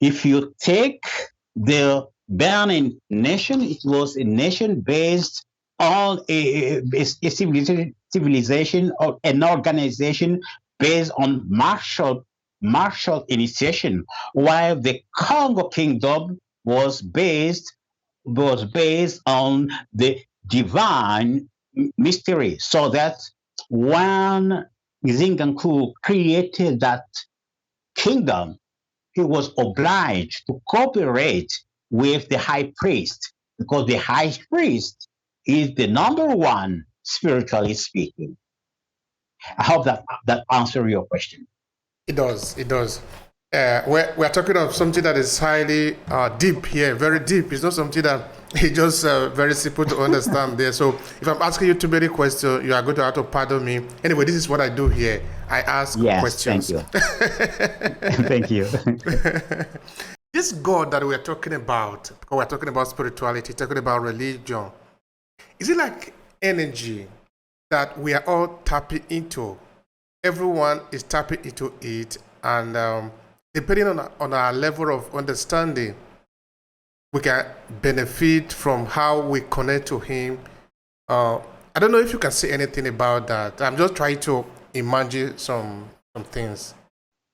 If you take the Benin nation, it was a nation based on a civilization or an organization based on martial initiation, while the Congo Kingdom was based on the divine mystery. So that when Zinganku created that kingdom, he was obliged to cooperate with the high priest because the high priest is the number one spiritually speaking. I hope that answers your question. It does. It does. We're talking of something that is highly deep here, very deep. It's not something that it's just very simple to understand there. So if I'm asking you too many questions, you are going to have to pardon me. Anyway, this is what I do here. I ask Yes, thank questions. you. Thank you. This God that we're talking about, because we're talking about spirituality, talking about religion, is it like energy that we are all tapping into? Everyone is tapping into it, and depending on our level of understanding, we can benefit from how we connect to Him. I don't know if you can say anything about that. I'm just trying to imagine some things.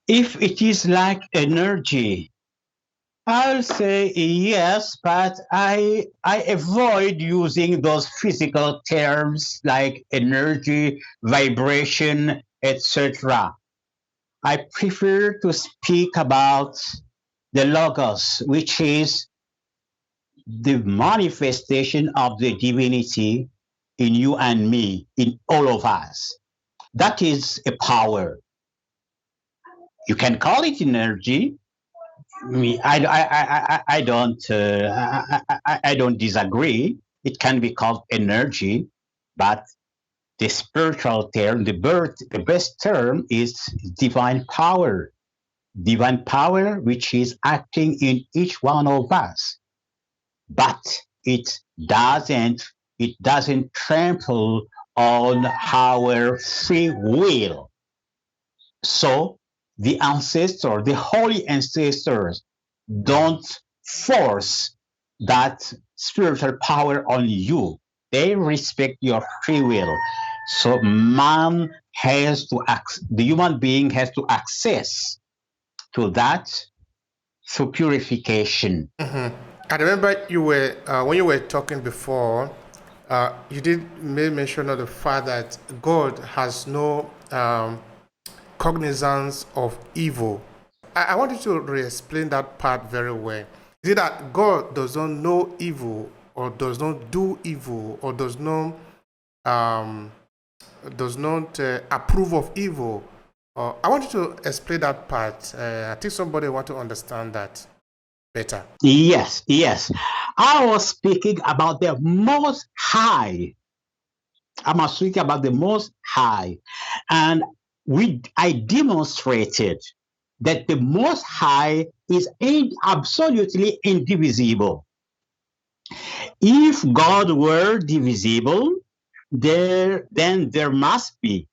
If it is like energy, I'll say yes, but I avoid using those physical terms like energy, vibration, etc. I prefer to speak about the logos, which is the manifestation of the divinity in you and me, in all of us. That is a power. You can call it energy. I don't disagree. It can be called energy, but the spiritual term, the best term is divine power. Divine power, which is acting in each one of us, but doesn't it doesn't trample on our free will. So the holy ancestors don't force that spiritual power on you. They respect your free will. So the human being has to access to that through purification. I remember you were when you were talking before, you did make mention of the fact that God has no cognizance of evil. I want you to re-explain that part very well. Is it that God does not know evil, or does not do evil, or um, does not approve of evil? I want you to explain that part. I think somebody want to understand that better. Yes, yes. I was speaking about the most high. I'm speaking about the most high. And I demonstrated that the most high is absolutely indivisible. If God were divisible, then there must be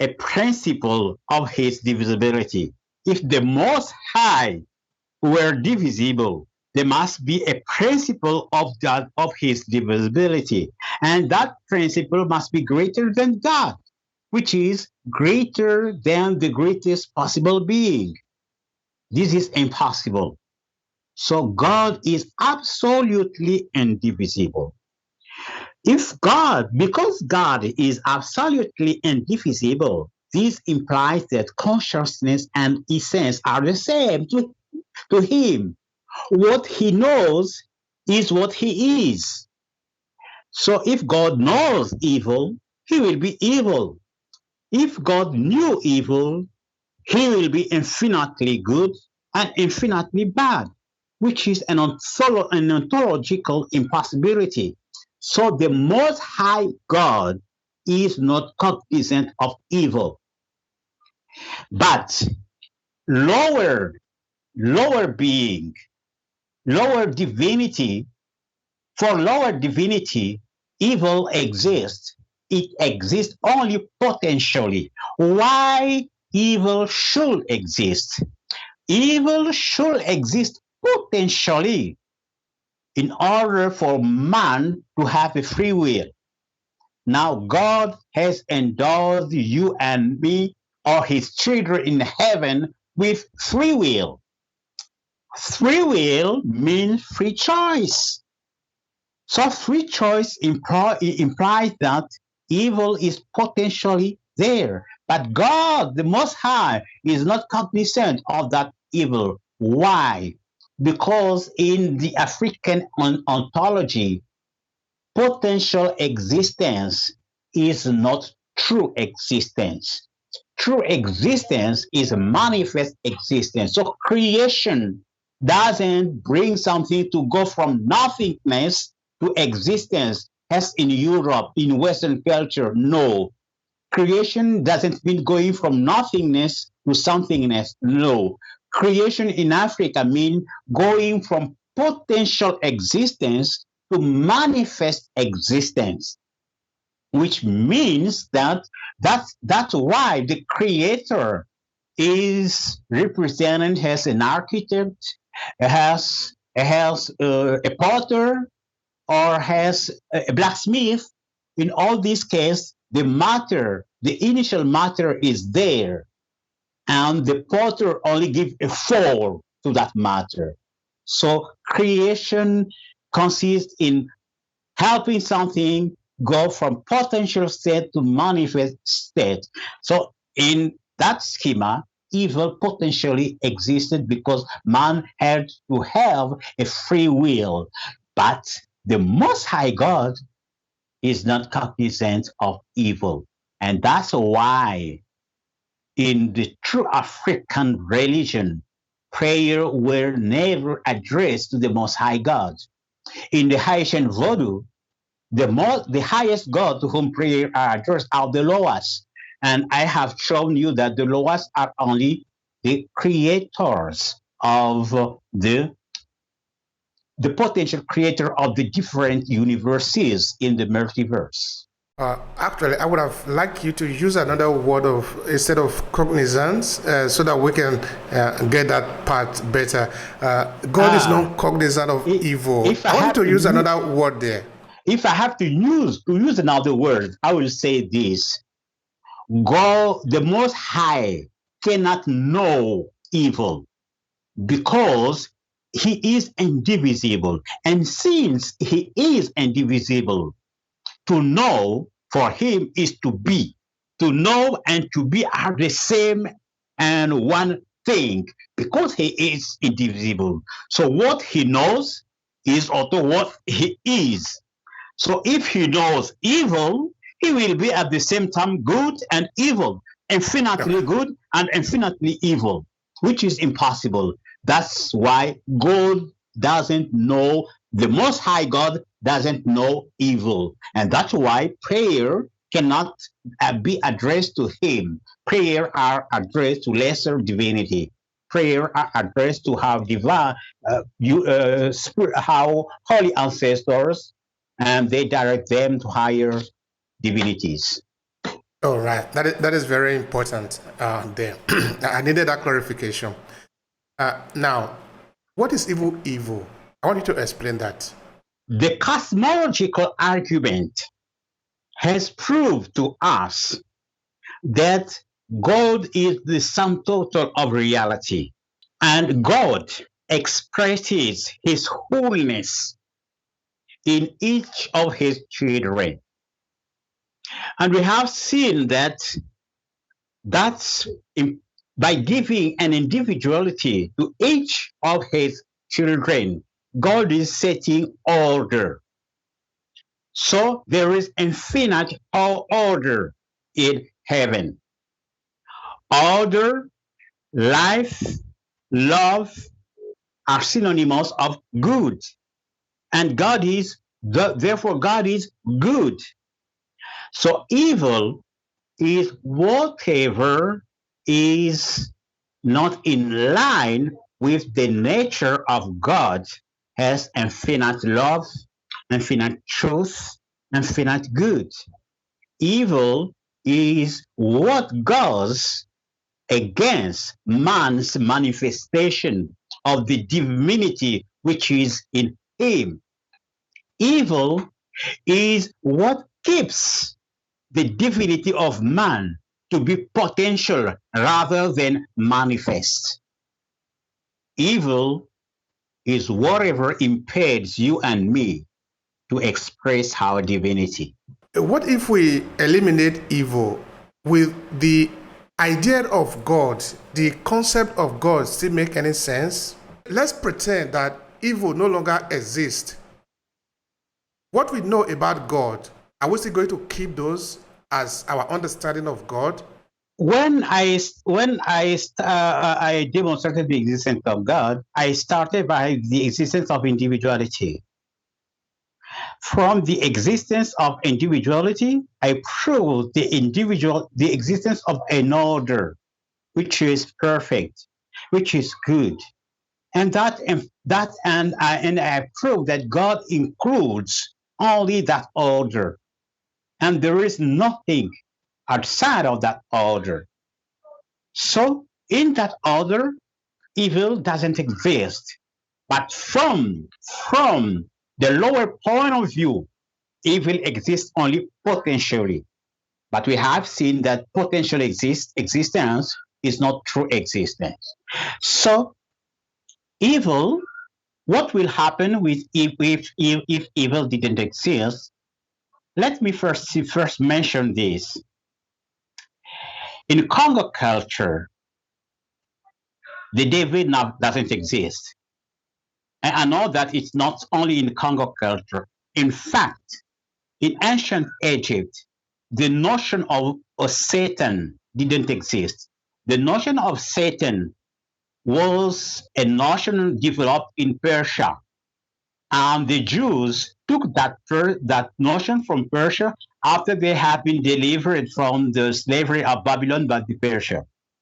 a principle of his divisibility. If the most high were divisible, there must be a principle of his divisibility. And that principle must be greater than God, which is greater than the greatest possible being. This is impossible. So God is absolutely indivisible. Because God is absolutely indivisible, this implies that consciousness and essence are the same to him. What he knows is what he is. So if God knows evil, he will be evil. If God knew evil, he will be infinitely good and infinitely bad, which is an ontological impossibility. So the Most High God is not cognizant of evil. But lower being, lower divinity, for lower divinity, evil exists. It exists only potentially. Why evil should exist? Evil should exist potentially in order for man to have a free will. Now, God has endowed you and me or his children in heaven with free will. Free will means free choice. So free choice implies that evil is potentially there. But God, the Most High, is not cognizant of that evil. Why? Because in the African ontology, potential existence is not true existence. True existence is manifest existence. So creation doesn't bring something to go from nothingness to existence, as in Europe, in Western culture. No. Creation doesn't mean going from nothingness to somethingness. No. Creation in Africa means going from potential existence to manifest existence, which means that that's why the creator is represented as an architect, has a potter, or has a blacksmith. In all these cases, the matter, the initial matter is there, and the potter only gives a form to that matter. So creation consists in helping something go from potential state to manifest state. So in that schema, evil potentially existed because man had to have a free will. But the Most High God is not cognizant of evil. And that's why in the true African religion, prayer were never addressed to the Most High God. In the Haitian Vodou, the highest God to whom prayer are addressed are the Loas. And I have shown you that the Loas are only the creators of the potential creator of the different universes in the multiverse. Actually, I would have liked you to use another word of instead of cognizance, so that we can get that part better. God is not cognizant of evil. I want you to use another word there. If I have to use another word, I will say this: God, the Most High, cannot know evil because he is indivisible. And since he is indivisible, to know for him is to be. To know and to be are the same and one thing because he is indivisible. So what he knows is also what he is. So if he knows evil, he will be at the same time good and evil, infinitely good and infinitely evil, which is impossible. That's why God doesn't know, the Most High God doesn't know evil. And that's why prayer cannot be addressed to him. Prayer are addressed to lesser divinity. Prayer are addressed to our divine, our holy ancestors, and they direct them to higher divinities. All right, that is very important there. I needed that clarification. Now, what is evil? Evil. I want you to explain that. The cosmological argument has proved to us that God is the sum total of reality, and God expresses his wholeness in each of his children. And we have seen that that's by giving an individuality to each of his children, God is setting order. So there is infinite order in heaven. Order, life, love are synonymous of good. And God is, therefore God is good. So evil is whatever is not in line with the nature of God as infinite love, infinite truth, infinite good. Evil is what goes against man's manifestation of the divinity which is in him. Evil is what keeps the divinity of man to be potential rather than manifest. Evil is whatever impedes you and me to express our divinity. What if we eliminate evil? Will the idea of God, the concept of God, still make any sense? Let's pretend that evil no longer exists. What we know about God, are we still going to keep those as our understanding of God? When I demonstrated the existence of God, I started by the existence of individuality. From the existence of individuality, I proved the existence of an order, which is perfect, which is good, and I proved that God includes only that order, and there is nothing outside of that order. So, in that order, evil doesn't exist. But from the lower point of view, evil exists only potentially. But we have seen that potential existence is not true existence. So evil, what will happen with if evil didn't exist? Let me first mention this. In Congo culture, the devil now doesn't exist. And I know that it's not only in Congo culture. In fact, in ancient Egypt, the notion of Satan didn't exist. The notion of Satan was a notion developed in Persia. And the Jews took that notion from Persia after they had been delivered from the slavery of Babylon by the Persia.